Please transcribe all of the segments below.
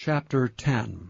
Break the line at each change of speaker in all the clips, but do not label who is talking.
Chapter 10.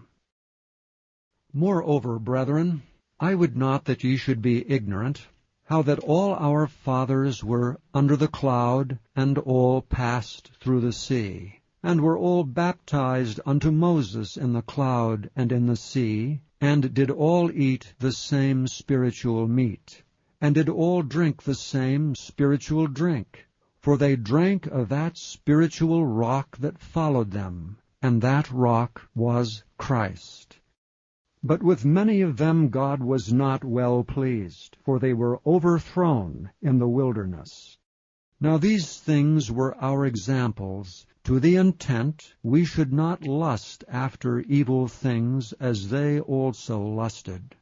Moreover, brethren, I would not that ye should be ignorant, how that all our fathers were under the cloud, and all passed through the sea, and were all baptized unto Moses in the cloud and in the sea, and did all eat the same spiritual meat, and did all drink the same spiritual drink, for they drank of that spiritual rock that followed them, and that rock was Christ. But with many of them God was not well pleased, for they were overthrown in the wilderness. Now these things were our examples, to the intent we should not lust after evil things as they also lusted.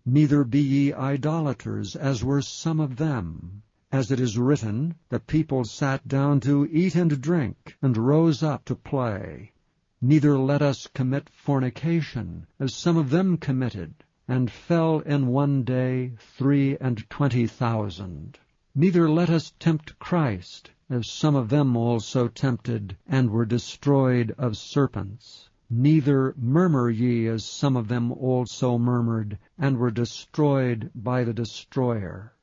Neither be ye idolaters, as were some of them. As it is written, the people sat down to eat and drink, and rose up to play. Neither let us commit fornication, as some of them committed, and fell in one day 23,000. Neither let us tempt Christ, as some of them also tempted, and were destroyed of serpents. Neither murmur ye, as some of them also murmured, and were destroyed by the destroyer.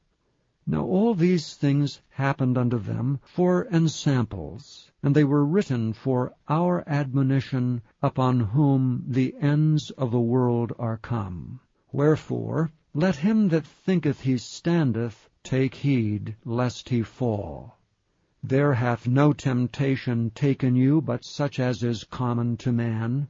Now all these things happened unto them for ensamples, and they were written for our admonition, upon whom the ends of the world are come. Wherefore, let him that thinketh he standeth take heed lest he fall. There hath no temptation taken you but such as is common to man.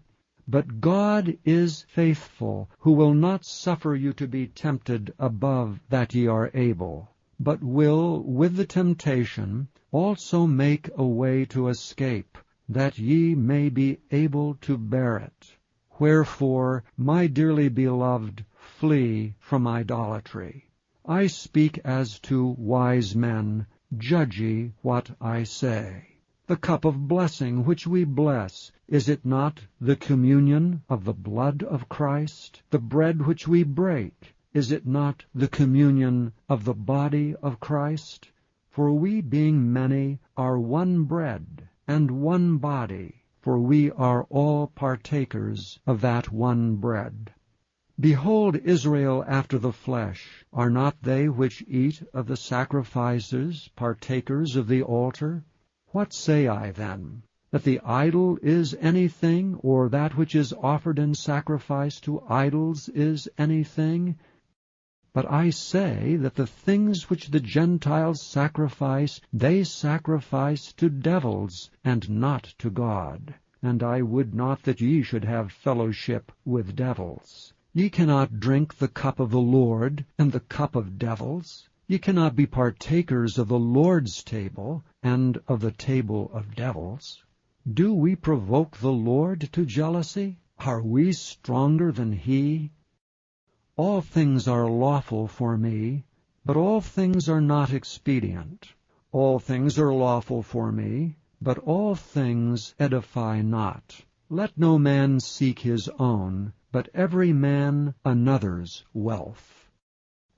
But God is faithful, who will not suffer you to be tempted above that ye are able, but will with the temptation also make a way to escape, that ye may be able to bear it. Wherefore, my dearly beloved, flee from idolatry. I speak as to wise men, judge ye what I say. The cup of blessing which we bless, is it not the communion of the blood of Christ? The bread which we break, is it not the communion of the body of Christ? For we, being many, are one bread, and one body, for we are all partakers of that one bread. Behold Israel after the flesh, are not they which eat of the sacrifices partakers of the altar? What say I then? That the idol is anything, or that which is offered in sacrifice to idols is anything? But I say that the things which the Gentiles sacrifice, they sacrifice to devils, and not to God. And I would not that ye should have fellowship with devils. Ye cannot drink the cup of the Lord, and the cup of devils. Ye cannot be partakers of the Lord's table, and of the table of devils. Do we provoke the Lord to jealousy? Are we stronger than he? All things are lawful for me, but all things are not expedient. All things are lawful for me, but all things edify not. Let no man seek his own, but every man another's wealth.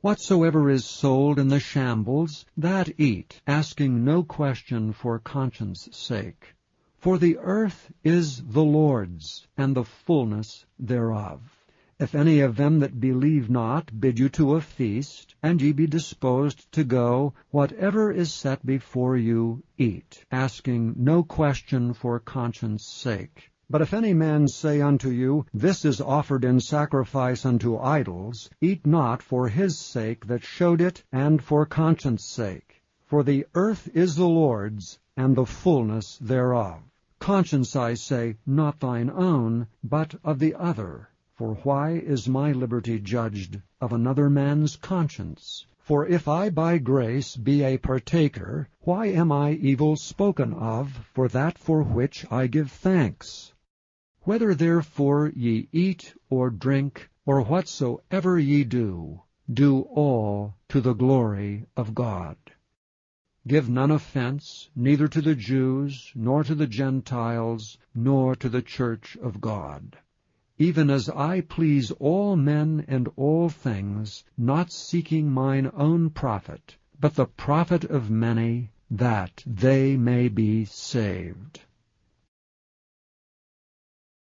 Whatsoever is sold in the shambles, that eat, asking no question for conscience' sake. For the earth is the Lord's, and the fullness thereof. If any of them that believe not bid you to a feast, and ye be disposed to go, whatever is set before you, eat, asking no question for conscience' sake. But if any man say unto you, This is offered in sacrifice unto idols, eat not for his sake that showed it, and for conscience' sake. For the earth is the Lord's, and the fullness thereof. Conscience, I say, not thine own, but of the other. For why is my liberty judged of another man's conscience? For if I by grace be a partaker, why am I evil spoken of for that for which I give thanks? Whether therefore ye eat or drink, or whatsoever ye do, do all to the glory of God. Give none offense, neither to the Jews, nor to the Gentiles, nor to the church of God. Even as I please all men in all things, not seeking mine own profit, but the profit of many, that they may be saved.